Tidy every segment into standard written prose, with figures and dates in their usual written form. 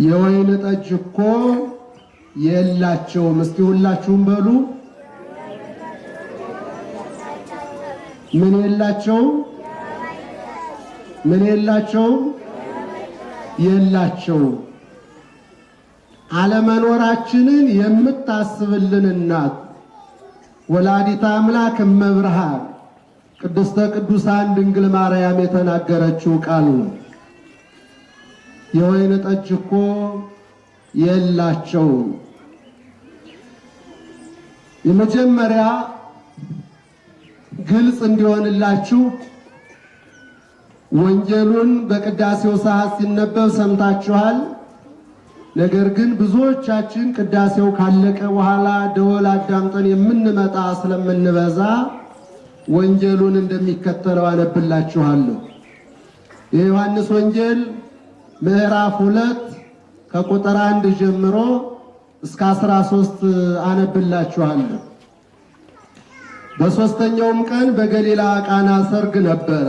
የወይን ጠጅ እኮ የላቸውም። እስቲ ሁላችሁም በሉ ምን የላቸውም? ምን የላቸውም? የላቸውም። አለመኖራችንን የምታስብልን እናት ወላዲተ አምላክ እመብርሃን ቅድስተ ቅዱሳን ድንግል ማርያም የተናገረችው ቃል ነው። የወይን ጠጅ እኮ የላቸውም። የመጀመሪያ ግልጽ እንዲሆንላችሁ ወንጌሉን በቅዳሴው ሰዓት ሲነበብ ሰምታችኋል። ነገር ግን ብዙዎቻችን ቅዳሴው ካለቀ በኋላ ደወል አዳምጠን የምንመጣ ስለምንበዛ ወንጌሉን እንደሚከተለው አነብላችኋለሁ። የዮሐንስ ወንጌል ምዕራፍ 2 ከቁጥር 1 ጀምሮ እስከ 13 አነብላችኋለሁ። በሦስተኛውም ቀን በገሊላ ቃና ሰርግ ነበረ።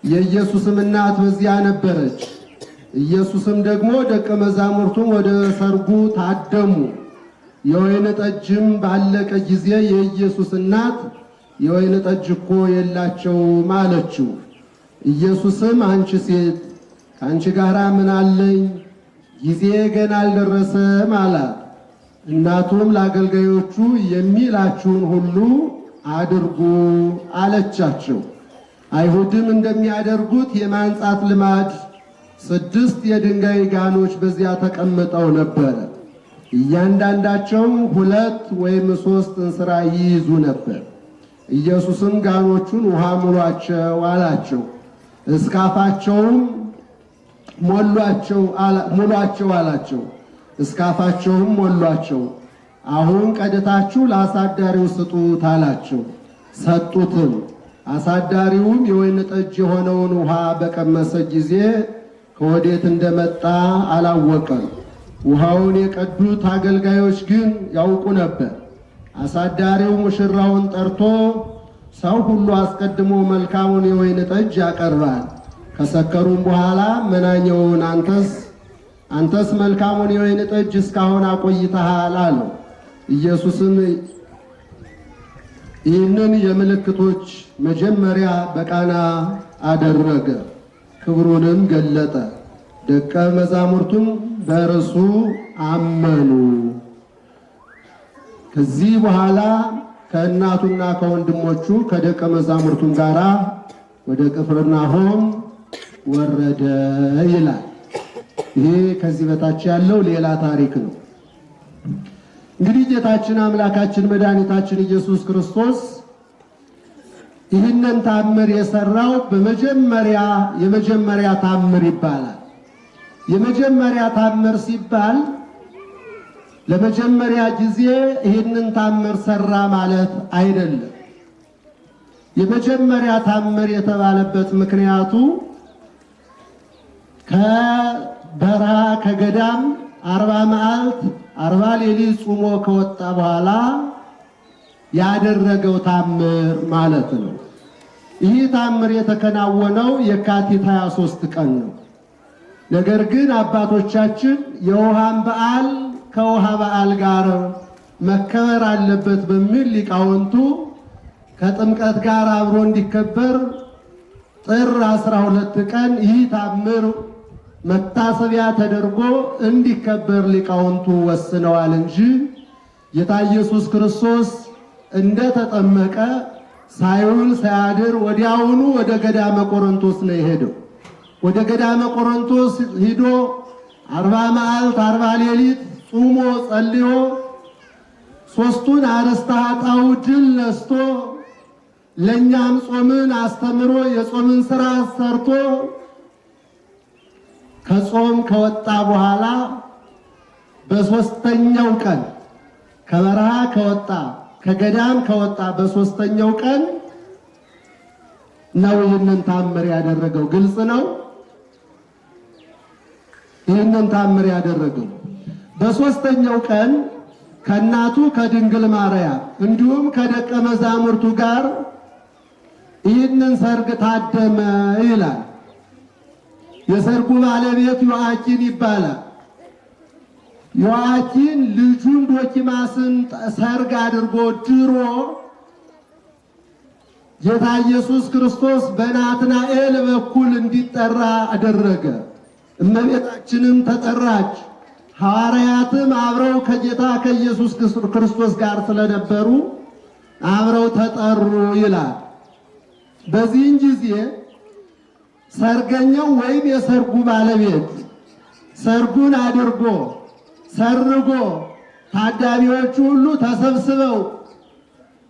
የኢየሱስም እናት በዚያ ነበረች። ኢየሱስም ደግሞ ደቀ መዛሙርቱም ወደ ሰርጉ ታደሙ። የወይን ጠጅም ባለቀ ጊዜ የኢየሱስ እናት የወይን ጠጅ እኮ የላቸውም አለችው። ኢየሱስም አንቺ ሴት ከአንቺ ጋር ምን አለኝ? ጊዜ ገና አልደረሰም አላት። እናቱም ለአገልጋዮቹ የሚላችሁን ሁሉ አድርጉ አለቻቸው። አይሁድም እንደሚያደርጉት የማንጻት ልማድ 6 የድንጋይ ጋኖች በዚያ ተቀምጠው ነበረ። እያንዳንዳቸው 2 ወይም 3 እንስራ ይይዙ ነበር። ኢየሱስም ጋኖቹን ውሃ ሙሏቸው አላቸው። እስካፋቸውም ሙሏቸው አላቸው። እስካፋቸውም ሞሏቸው። አሁን ቀድታችሁ ለአሳዳሪው ስጡት አላቸው። ሰጡትም። አሳዳሪውም የወይን ጠጅ የሆነውን ውሃ በቀመሰ ጊዜ ከወዴት እንደመጣ አላወቀም። ውሃውን የቀዱት አገልጋዮች ግን ያውቁ ነበር። አሳዳሪው ሙሽራውን ጠርቶ ሰው ሁሉ አስቀድሞ መልካሙን የወይን ጠጅ ያቀርባል፣ ከሰከሩም በኋላ መናኛውን አንተስ መልካሙን የወይን ጠጅ እስካሁን አቆይተሃል አለው። ኢየሱስም ይህንን የምልክቶች መጀመሪያ በቃና አደረገ፣ ክብሩንም ገለጠ። ደቀ መዛሙርቱም በእርሱ አመኑ። ከዚህ በኋላ ከእናቱና ከወንድሞቹ ከደቀ መዛሙርቱም ጋር ወደ ቅፍርናሆም ወረደ ይላል። ይሄ ከዚህ በታች ያለው ሌላ ታሪክ ነው። እንግዲህ ጌታችን አምላካችን መድኃኒታችን ኢየሱስ ክርስቶስ ይህንን ታምር የሰራው የመጀመሪያ ታምር ይባላል። የመጀመሪያ ታምር ሲባል ለመጀመሪያ ጊዜ ይህንን ታምር ሰራ ማለት አይደለም። የመጀመሪያ ታምር የተባለበት ምክንያቱ ከበረሃ ከገዳም 40 መዓልት 40 ሌሊት ጾሞ ከወጣ በኋላ ያደረገው ታምር ማለት ነው። ይህ ታምር የተከናወነው የካቲት 23 ቀን ነው። ነገር ግን አባቶቻችን የውሃን በዓል ከውሃ በዓል ጋር መከበር አለበት በሚል ሊቃውንቱ ከጥምቀት ጋር አብሮ እንዲከበር ጥር 12 ቀን ይህ ታምር መታሰቢያ ተደርጎ እንዲከበር ሊቃውንቱ ወስነዋል እንጂ ጌታ ኢየሱስ ክርስቶስ እንደተጠመቀ ሳይውል ሳያድር ወዲያውኑ ወደ ገዳመ ቆሮንቶስ ነው የሄደው። ወደ ገዳመ ቆሮንቶስ ሂዶ 40 መዓልት 40 ሌሊት ጾሞ ጸልዮ 3ቱን አርእስተ ኃጣውእ ድል ነስቶ ለእኛም ጾምን አስተምሮ የጾምን ሥራ ሰርቶ ከጾም ከወጣ በኋላ በ3ኛው ቀን ከበረሃ ከወጣ ከገዳም ከወጣ በ3ኛው ቀን ነው ይህንን ታምር ያደረገው። ግልጽ ነው። ይህንን ታምር ያደረገው በ3ኛው ቀን ከእናቱ ከድንግል ማርያም እንዲሁም ከደቀ መዛሙርቱ ጋር ይህንን ሰርግ ታደመ ይላል። የሰርጉ ባለቤት ዮአኪን ይባላል። ዮአኪን ልጁን ዶኪማስን ሰርግ አድርጎ ድሮ ጌታ ኢየሱስ ክርስቶስ በናትናኤል በኩል እንዲጠራ አደረገ። እመቤታችንም ተጠራች። ሐዋርያትም አብረው ከጌታ ከኢየሱስ ክርስቶስ ጋር ስለነበሩ አብረው ተጠሩ ይላል። በዚህን ጊዜ ሰርገኛው ወይም የሰርጉ ባለቤት ሰርጉን አድርጎ ሰርጎ ታዳሚዎቹ ሁሉ ተሰብስበው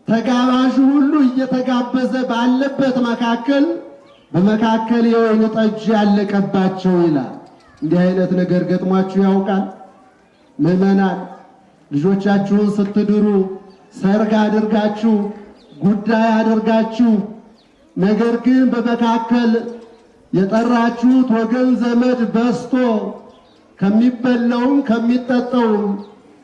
ተጋባዡ ሁሉ እየተጋበዘ ባለበት መካከል በመካከል የወይን ጠጅ ያለቀባቸው ይላል። እንዲህ አይነት ነገር ገጥሟችሁ ያውቃል? ምዕመናን ልጆቻችሁን ስትድሩ ሰርግ አድርጋችሁ ጉዳይ አድርጋችሁ ነገር ግን በመካከል የጠራችሁት ወገን ዘመድ በስቶ ከሚበላውም ከሚጠጣውም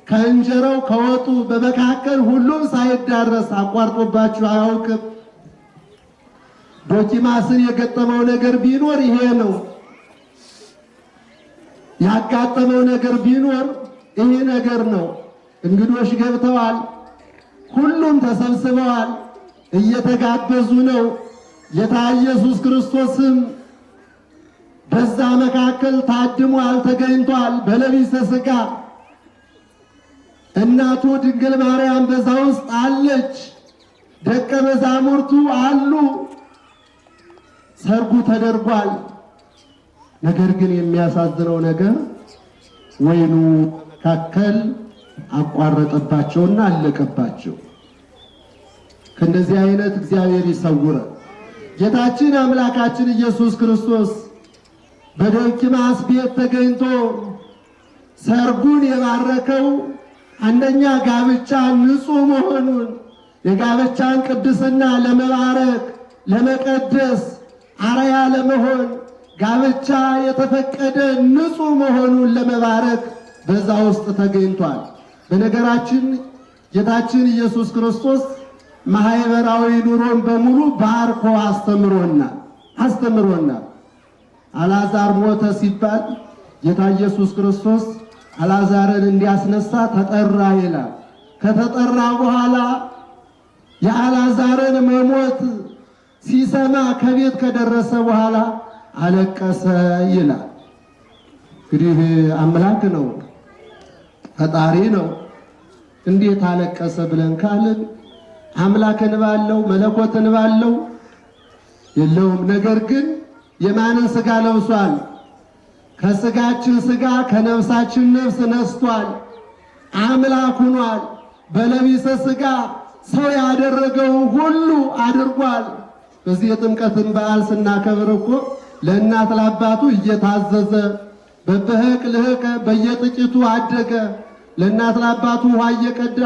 ከእንጀራው ከወጡ በመካከል ሁሉም ሳይዳረስ አቋርጦባችሁ አያውቅም? ዶኪማስን የገጠመው ነገር ቢኖር ይሄ ነው። ያጋጠመው ነገር ቢኖር ይሄ ነገር ነው። እንግዶች ገብተዋል። ሁሉም ተሰብስበዋል። እየተጋበዙ ነው። ጌታ ኢየሱስ ክርስቶስም በዛ መካከል ታድሟል፣ ተገኝቷል በለቢሰ ሥጋ። እናቱ ድንግል ማርያም በዛ ውስጥ አለች። ደቀ መዛሙርቱ አሉ። ሰርጉ ተደርጓል። ነገር ግን የሚያሳዝነው ነገር ወይኑ መካከል አቋረጠባቸውና አለቀባቸው። ከእንደዚህ አይነት እግዚአብሔር ይሰውረን። ጌታችን አምላካችን ኢየሱስ ክርስቶስ በዶኪማስ ቤት ተገኝቶ ሰርጉን የባረከው አንደኛ ጋብቻ ንጹሕ መሆኑን የጋብቻን ቅድስና ለመባረክ ለመቀደስ አርአያ ለመሆን ጋብቻ የተፈቀደ ንጹሕ መሆኑን ለመባረክ በዛ ውስጥ ተገኝቷል። በነገራችን ጌታችን ኢየሱስ ክርስቶስ ማህበራዊ ኑሮን በሙሉ ባርኮ አስተምሮናል። አልዓዛር ሞተ ሲባል ጌታ ኢየሱስ ክርስቶስ አልዓዛርን እንዲያስነሳ ተጠራ ይላል። ከተጠራ በኋላ የአልዓዛርን መሞት ሲሰማ ከቤት ከደረሰ በኋላ አለቀሰ ይላል። እንግዲህ አምላክ ነው፣ ፈጣሪ ነው። እንዴት አለቀሰ ብለን ካልን አምላክ እንባ አለው? መለኮት እንባ አለው? የለውም። ነገር ግን የማንን ሥጋ ለብሷል? ከሥጋችን ሥጋ ከነፍሳችን ነፍስ ነስቷል። አምላክ ሆኗል። በለቢሰ ሥጋ ሰው ያደረገውን ሁሉ አድርጓል። በዚህ የጥምቀትን በዓል ስናከብር እኮ ለእናት ለአባቱ እየታዘዘ በበህቅ ልህቀ በየጥቂቱ አደገ። ለእናት ለአባቱ ውሃ እየቀዳ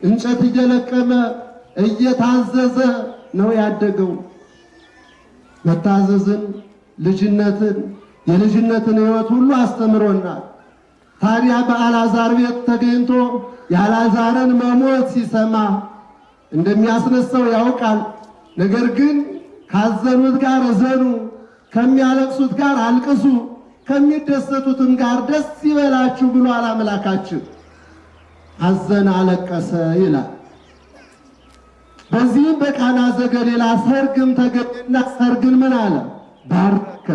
እንጨት እየለቀመ እየታዘዘ ነው ያደገው። መታዘዝን፣ ልጅነትን፣ የልጅነትን ሕይወት ሁሉ አስተምሮናል። ታዲያ በአልዓዛር ቤት ተገኝቶ የአልዓዛርን መሞት ሲሰማ እንደሚያስነሳው ያውቃል። ነገር ግን ካዘኑት ጋር እዘኑ፣ ከሚያለቅሱት ጋር አልቅሱ፣ ከሚደሰቱትም ጋር ደስ ይበላችሁ ብሏል አምላካችን። አዘነ፣ አለቀሰ ይላል። በዚህም በቃና ዘገሊላ ሰርግም ተገኘና ሰርግን ምን አለ? ባረከ።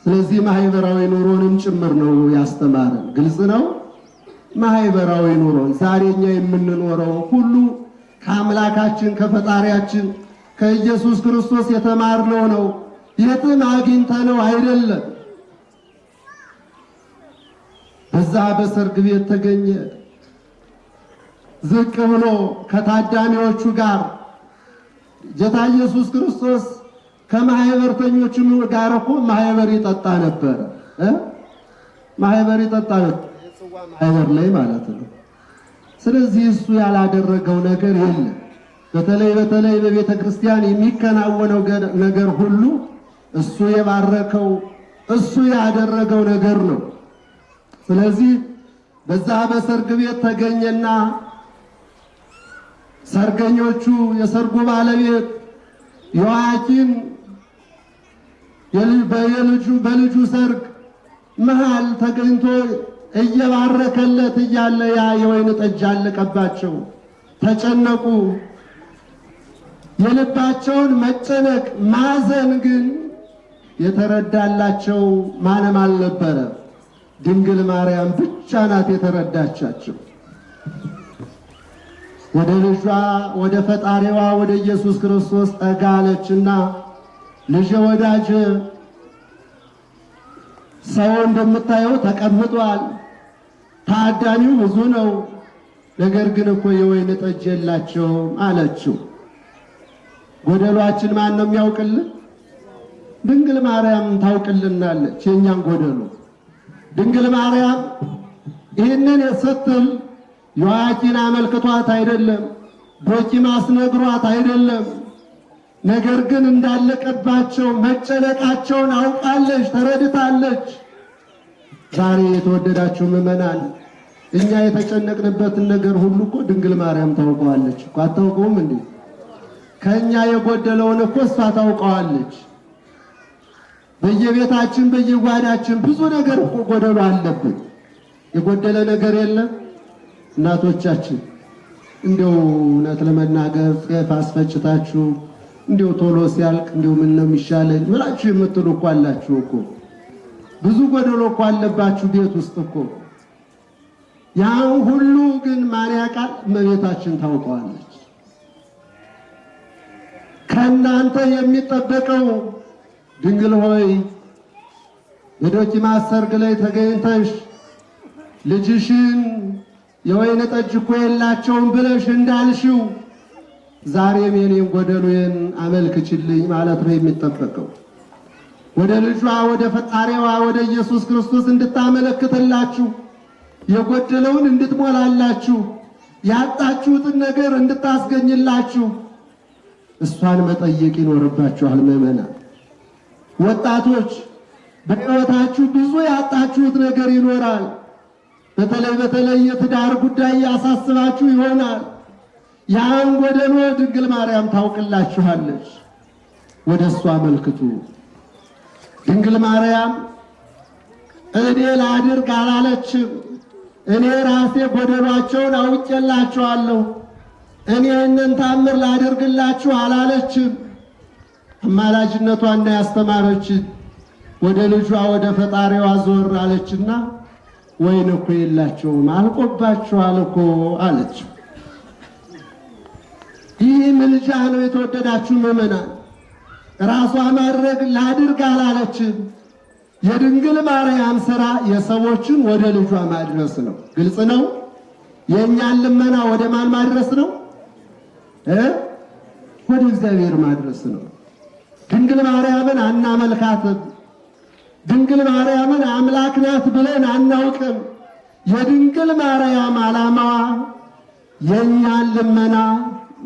ስለዚህ ማህበራዊ ኑሮንም ጭምር ነው ያስተማረን። ግልጽ ነው። ማህበራዊ ኑሮን ዛሬ እኛ የምንኖረው ሁሉ ከአምላካችን ከፈጣሪያችን ከኢየሱስ ክርስቶስ የተማርነው ነው። የትም አግኝተነው አይደለም። በዛ በሰርግ ቤት ተገኘ። ዝቅ ብሎ ከታዳሚዎቹ ጋር ጌታ ኢየሱስ ክርስቶስ ከማህበርተኞቹም ጋር እኮ ማህበር ይጠጣ ነበር። ማህበር ይጠጣ ነበር፣ የጽዋ ማህበር ላይ ማለት ነው። ስለዚህ እሱ ያላደረገው ነገር የለም። በተለይ በቤተ ክርስቲያን የሚከናወነው ነገር ሁሉ እሱ የባረከው እሱ ያደረገው ነገር ነው። ስለዚህ በዛ በሰርግ ቤት ተገኘና ሰርገኞቹ የሰርጉ ባለቤት ዮአኪን በልጁ ሰርግ መሃል ተገኝቶ እየባረከለት እያለ ያ የወይን ጠጅ አለቀባቸው፣ ተጨነቁ። የልባቸውን መጨነቅ ማዘን ግን የተረዳላቸው ማንም አልነበረ። ድንግል ማርያም ብቻ ናት የተረዳቻቸው። ወደ ልጇ ወደ ፈጣሪዋ ወደ ኢየሱስ ክርስቶስ ጠጋ አለችና ልጄ ወዳጄ፣ ሰው እንደምታየው ተቀምጧል፣ ታዳሚው ብዙ ነው፣ ነገር ግን እኮ የወይን ጠጅ የላቸውም አለችው። ጎደሏችን ማን ነው የሚያውቅልን? ድንግል ማርያም ታውቅልናለች የኛን ጎደሎ። ድንግል ማርያም ይህንን ስትል ዮአኪን አመልክቷት አይደለም፣ ዶኪማስ ነግሯት አይደለም። ነገር ግን እንዳለቀባቸው መጨነቃቸውን አውቃለች፣ ተረድታለች። ዛሬ የተወደዳችሁ ምዕመናን እኛ የተጨነቅንበትን ነገር ሁሉ እኮ ድንግል ማርያም ታውቀዋለች እኮ። አታውቀውም እንዴ? ከኛ የጎደለውን እኮ እሷ ታውቀዋለች። በየቤታችን በየጓዳችን ብዙ ነገር እኮ ጎደሎ አለብን። የጎደለ ነገር የለም። እናቶቻችን እንዲው እውነት ለመናገር ጤፍ አስፈጭታችሁ እንዲው ቶሎ ሲያልቅ እንዲው ምን ነው የሚሻለኝ ብላችሁ የምትሉ እኮ አላችሁ እኮ። ብዙ ጎደሎ እኮ አለባችሁ ቤት ውስጥ እኮ። ያን ሁሉ ግን ማን ያውቃል? እመቤታችን ታውቀዋለች። ከእናንተ የሚጠበቀው ድንግል ሆይ የዶኪማስ ሰርግ ላይ ተገኝተሽ ልጅሽን የወይን ጠጅ እኮ የላቸውም ብለሽ እንዳልሽው ዛሬም የኔን ጎደሎዬን አመልክችልኝ ማለት ነው የሚጠበቀው። ወደ ልጇ ወደ ፈጣሪዋ ወደ ኢየሱስ ክርስቶስ እንድታመለክትላችሁ፣ የጎደለውን እንድትሞላላችሁ፣ ያጣችሁትን ነገር እንድታስገኝላችሁ እሷን መጠየቅ ይኖርባችኋል። ምዕመናን ወጣቶች፣ በሕይወታችሁ ብዙ ያጣችሁት ነገር ይኖራል። በተለይ የትዳር ጉዳይ ያሳስባችሁ ይሆናል። ያን ጎደሎ ድንግል ማርያም ታውቅላችኋለች። ወደ እሷ አመልክቱ። ድንግል ማርያም እኔ ላድርግ አላለችም። እኔ ራሴ ጎደሏቸውን አውቄላችኋለሁ፣ እኔ ይህንን ታምር ላድርግላችሁ አላለችም። አማላጅነቷና ያስተማረችን ወደ ልጇ ወደ ፈጣሪዋ ዞር አለችና ወይን እኮ የላቸውም አልቆባችኋል እኮ አለችው። ይህ ምልጃ ነው። የተወደዳችሁ ምዕመናን፣ ራሷ ማድረግ ላድርግ አላለችም። የድንግል ማርያም ሥራ የሰዎችን ወደ ልጇ ማድረስ ነው። ግልጽ ነው። የእኛን ልመና ወደ ማን ማድረስ ነው? ወደ እግዚአብሔር ማድረስ ነው። ድንግል ማርያምን አናመልካትም። ድንግል ማርያምን አምላክ ናት ብለን አናውቅም። የድንግል ማርያም ዓላማዋ የእኛን ልመና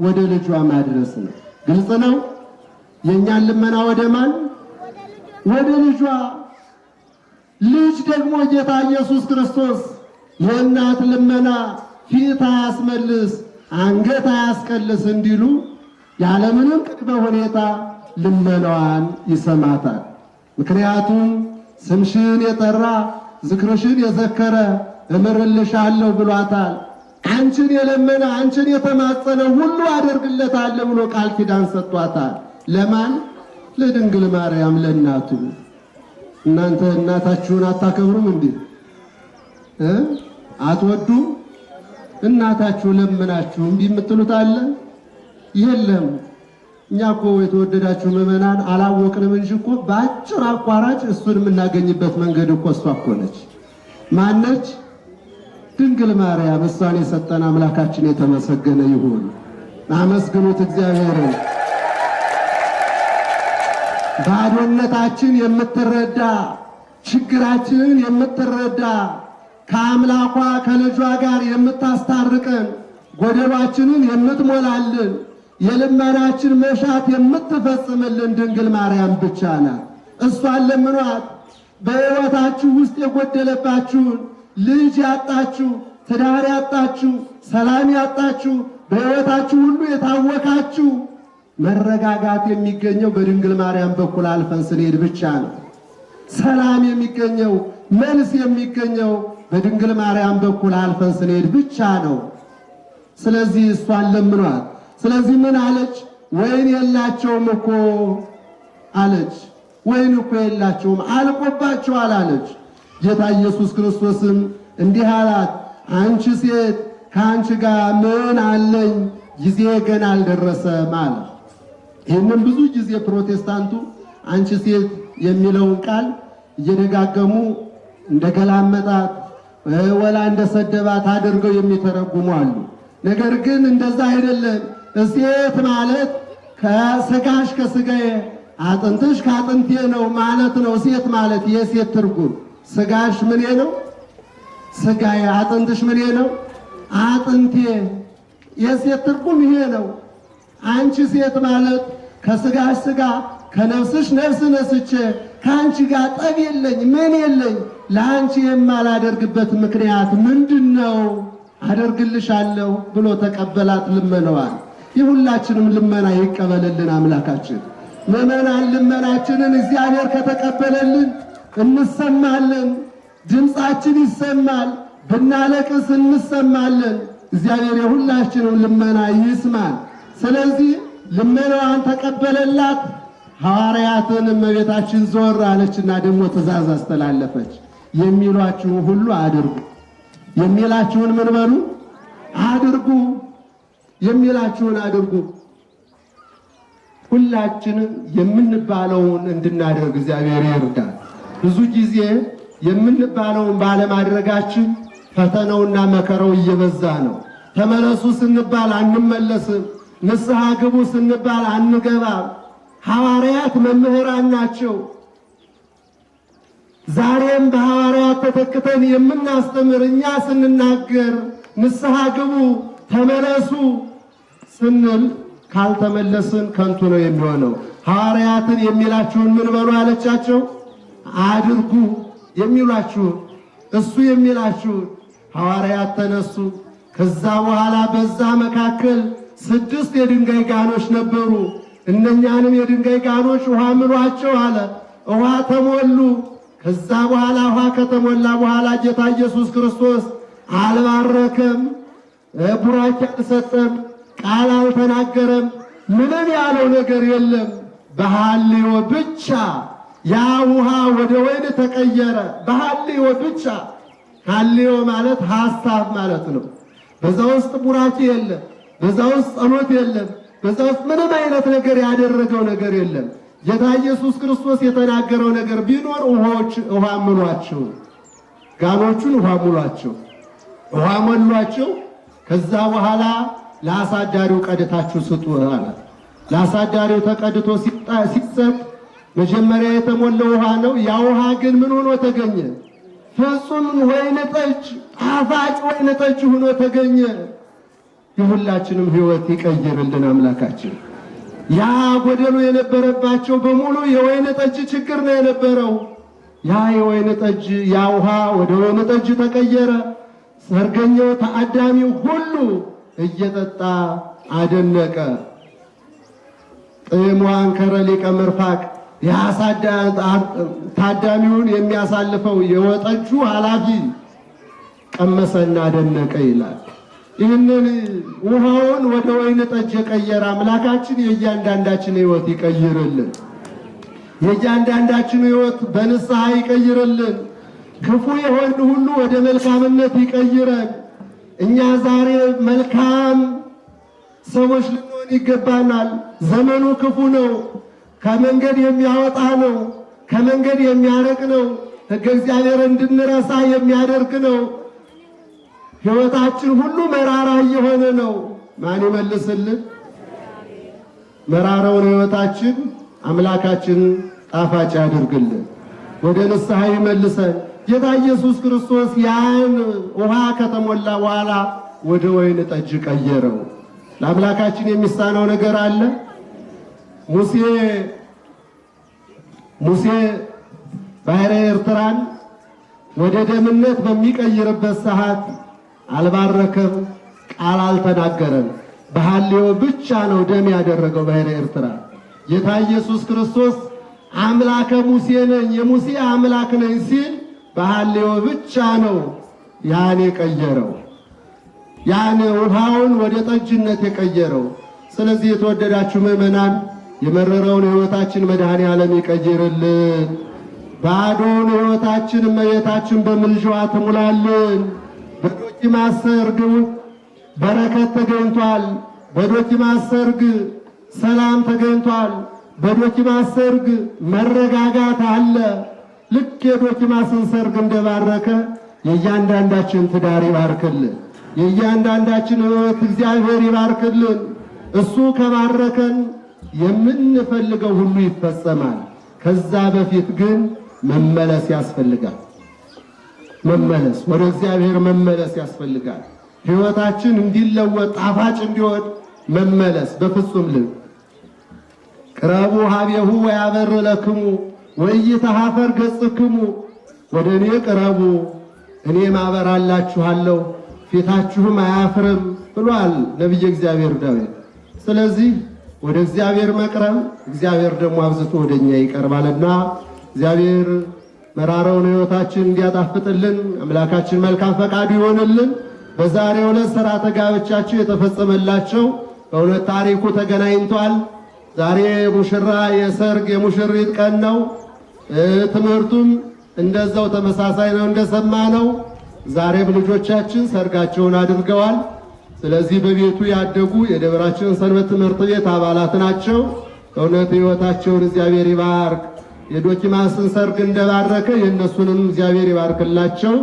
ወደ ልጇ ማድረስ ነው። ግልጽ ነው። የእኛን ልመና ወደ ማን? ወደ ልጇ። ልጅ ደግሞ ጌታ ኢየሱስ ክርስቶስ የእናት ልመና ፊት አያስመልስ አንገት አያስቀልስ እንዲሉ ያለምንም ቅድመ ሁኔታ ልመናዋን ይሰማታል። ምክንያቱም ስምሽን የጠራ ዝክርሽን የዘከረ እምርልሻለሁ ብሏታል። አንቺን የለመነ አንቺን የተማጸነ ሁሉ አደርግለታለሁ ብሎ ቃል ኪዳን ሰጥቷታል። ለማን? ለድንግል ማርያም ለእናቱ። እናንተ እናታችሁን አታከብሩም እንዴ? አትወዱም? እናታችሁ ለምናችሁ እምቢ የምትሉት አለ? የለም። እኛ እኮ የተወደዳችሁ ምዕመናን አላወቅንም እንጂ እኮ በአጭር አቋራጭ እሱን የምናገኝበት መንገድ እኮ እሷ እኮ ነች። ማነች? ድንግል ማርያም። እሷን የሰጠን አምላካችን የተመሰገነ ይሁን። አመስግኑት እግዚአብሔርን። ባዶነታችን የምትረዳ ችግራችንን የምትረዳ ከአምላኳ ከልጇ ጋር የምታስታርቀን ጎደሏችንን የምትሞላልን የልመናችን መሻት የምትፈጽምልን ድንግል ማርያም ብቻ ናት። እሷን ለምኗት። በሕይወታችሁ ውስጥ የጎደለባችሁን ልጅ ያጣችሁ፣ ትዳር ያጣችሁ፣ ሰላም ያጣችሁ፣ በሕይወታችሁ ሁሉ የታወካችሁ መረጋጋት የሚገኘው በድንግል ማርያም በኩል አልፈን ስንሄድ ብቻ ነው። ሰላም የሚገኘው መልስ የሚገኘው በድንግል ማርያም በኩል አልፈን ስንሄድ ብቻ ነው። ስለዚህ እሷን ለምኗት። ስለዚህ ምን አለች? ወይን የላቸውም እኮ አለች። ወይን እኮ የላቸውም አልቆባቸዋል አለች። ጌታ ኢየሱስ ክርስቶስም እንዲህ አላት፣ አንቺ ሴት ከአንቺ ጋር ምን አለኝ? ጊዜ ገና አልደረሰም አለ። ይህንን ብዙ ጊዜ ፕሮቴስታንቱ አንቺ ሴት የሚለውን ቃል እየደጋገሙ እንደገላመጣት ወላ እንደሰደባት አድርገው የሚተረጉሙ አሉ። ነገር ግን እንደዛ አይደለም። ሴት ማለት ከስጋሽ ከስጋዬ አጥንትሽ ከአጥንቴ ነው ማለት ነው። ሴት ማለት የሴት ትርጉም ስጋሽ ምኔ ነው? ስጋዬ። አጥንትሽ ምኔ ነው? አጥንቴ። የሴት ትርጉም ይሄ ነው። አንቺ ሴት ማለት ከስጋሽ ስጋ ከነፍስሽ ነፍስ ነስቼ ከአንቺ ጋር ጠብ የለኝ ምን የለኝ። ለአንቺ የማላደርግበት ምክንያት ምንድን ነው? አደርግልሻለሁ ብሎ ተቀበላት ልመናዋን። የሁላችንም ልመና ይቀበልልን አምላካችን። ምእመናን ልመናችንን እግዚአብሔር ከተቀበለልን እንሰማለን፣ ድምፃችን ይሰማል፣ ብናለቅስ እንሰማለን። እግዚአብሔር የሁላችንም ልመና ይስማል። ስለዚህ ልመናዋን ተቀበለላት። ሐዋርያትን እመቤታችን ዞር አለችና ደግሞ ትእዛዝ አስተላለፈች። የሚሏችሁን ሁሉ አድርጉ። የሚላችሁን ምን በሉ? አድርጉ። የሚላችሁን አድርጉ። ሁላችንም የምንባለውን እንድናደርግ እግዚአብሔር ይርዳል። ብዙ ጊዜ የምንባለውን ባለማድረጋችን ፈተናውና መከራው እየበዛ ነው። ተመለሱ ስንባል አንመለስም። ንስሐ ግቡ ስንባል አንገባም። ሐዋርያት መምህራን ናቸው። ዛሬም በሐዋርያት ተተክተን የምናስተምር እኛ ስንናገር ንስሐ ግቡ ተመለሱ ስንል ካልተመለስን ከንቱ ነው የሚሆነው። ሐዋርያትን የሚላችሁን ምን በሉ አለቻቸው? አድርጉ። የሚሏችሁን እሱ የሚላችሁን። ሐዋርያት ተነሱ። ከዛ በኋላ በዛ መካከል 6 የድንጋይ ጋኖች ነበሩ። እነኛንም የድንጋይ ጋኖች ውሃ ምሏቸው አለ። ውሃ ተሞሉ። ከዛ በኋላ ውሃ ከተሞላ በኋላ ጌታ ኢየሱስ ክርስቶስ አልባረከም፣ ቡራኬ አልሰጠም፣ ቃል አልተናገረም። ምንም ያለው ነገር የለም። በሐልዮ ብቻ ያ ውሃ ወደ ወይን ተቀየረ። በሐልዮ ብቻ። ሐልዮ ማለት ሐሳብ ማለት ነው። በዛ ውስጥ ቡራኬ የለም፣ በዛ ውስጥ ጸሎት የለም፣ በዛ ውስጥ ምንም አይነት ነገር ያደረገው ነገር የለም። ጌታ ኢየሱስ ክርስቶስ የተናገረው ነገር ቢኖር ውሃ ሙሏቸው፣ ጋኖቹን ውሃ ሙሏቸው። ውሃ ሞሏቸው። ከዛ በኋላ ለአሳዳሪው ቀድታችሁ ስጡ አለ። ለአሳዳሪው ተቀድቶ ሲሰጥ መጀመሪያ የተሞላው ውሃ ነው። ያ ውሃ ግን ምን ሆኖ ተገኘ? ፍጹም ወይን ጠጅ፣ ጣፋጭ ወይን ጠጅ ሆኖ ተገኘ። የሁላችንም ሕይወት ይቀይርልን አምላካችን። ያ ጎደሎ የነበረባቸው በሙሉ የወይን ጠጅ ችግር ነው የነበረው። ያ የወይን ጠጅ ያ ውሃ ወደ ወይን ጠጅ ተቀየረ። ሰርገኛው ታዳሚው ሁሉ እየጠጣ አደነቀ። ጥሟን ከረሊቀ ምርፋቅ ታዳሚውን የሚያሳልፈው የወጠጁ ኃላፊ ቀመሰና አደነቀ ይላል። ይህንን ውሃውን ወደ ወይን ጠጅ የቀየረ አምላካችን የእያንዳንዳችን ሕይወት ይቀይርልን። የእያንዳንዳችን ሕይወት በንስሐ ይቀይርልን። ክፉ የሆን ሁሉ ወደ መልካምነት ይቀይረን። እኛ ዛሬ መልካም ሰዎች ልንሆን ይገባናል። ዘመኑ ክፉ ነው። ከመንገድ የሚያወጣ ነው። ከመንገድ የሚያርቅ ነው። ሕገ እግዚአብሔር እንድንረሳ የሚያደርግ ነው። ሕይወታችን ሁሉ መራራ እየሆነ ነው። ማን ይመልስልን? መራራውን ሕይወታችን አምላካችን ጣፋጭ ያድርግልን፣ ወደ ንስሐ ይመልሰን። ጌታ ኢየሱስ ክርስቶስ ያን ውሃ ከተሞላ በኋላ ወደ ወይን ጠጅ ቀየረው። ለአምላካችን የሚሳነው ነገር አለ? ሙሴ ባሕረ ኤርትራን ወደ ደምነት በሚቀይርበት ሰዓት አልባረከም፣ ቃል አልተናገረም። በሐልዮ ብቻ ነው ደም ያደረገው ባሕረ ኤርትራ። ጌታ ኢየሱስ ክርስቶስ አምላከ ሙሴ ነኝ የሙሴ አምላክ ነኝ ሲል በሐሌው ብቻ ነው ያን የቀየረው፣ ያን ውሃውን ወደ ጠጅነት የቀየረው። ስለዚህ የተወደዳችሁ ምዕመናን የመረረውን ሕይወታችን መድኃኔ ዓለም ይቀይርልን። ባዶውን ሕይወታችን እመቤታችን በምልጃዋ ትሙላልን። በዶኪማስ ሰርግ በረከት ተገኝቷል። በዶኪማስ ሰርግ ሰላም ተገኝቷል። በዶኪማስ ሰርግ መረጋጋት አለ። ልክ የዶኪማስን ሰርግ እንደባረከ የእያንዳንዳችን ትዳር ይባርክልን። የእያንዳንዳችን ሕይወት እግዚአብሔር ይባርክልን። እሱ ከባረከን የምንፈልገው ሁሉ ይፈጸማል። ከዛ በፊት ግን መመለስ ያስፈልጋል። መመለስ ወደ እግዚአብሔር መመለስ ያስፈልጋል። ሕይወታችን እንዲለወጥ ጣፋጭ እንዲሆን መመለስ በፍጹም ልብ። ቅረቡ ሀቤሁ ወያበር ለክሙ ወኢይትኀፈር ገጽክሙ፣ ወደ እኔ ቅረቡ እኔም አበራላችኋለሁ ፊታችሁም አያፍርም ብሏል ነቢየ እግዚአብሔር ዳዊት። ስለዚህ ወደ እግዚአብሔር መቅረብ እግዚአብሔር ደግሞ አብዝቶ ወደኛ ይቀርባልና እግዚአብሔር መራራውን ሕይወታችን እንዲያጣፍጥልን አምላካችን መልካም ፈቃዱ ይሆንልን። በዛሬው ዕለት ሥርዓተ ጋብቻቸው የተፈጸመላቸው በእውነት ታሪኩ ተገናኝቷል። ዛሬ ሙሽራ የሰርግ የሙሽሪት ቀን ነው። ትምህርቱም እንደዛው ተመሳሳይ ነው እንደሰማነው። ዛሬም ልጆቻችን ሰርጋቸውን አድርገዋል። ስለዚህ በቤቱ ያደጉ የደብራችን ሰንበት ትምህርት ቤት አባላት ናቸው። በእውነት ሕይወታቸውን እግዚአብሔር ይባርክ። የዶኪማስን ሰርግ እንደባረከ የእነሱንም እግዚአብሔር ይባርክላቸው።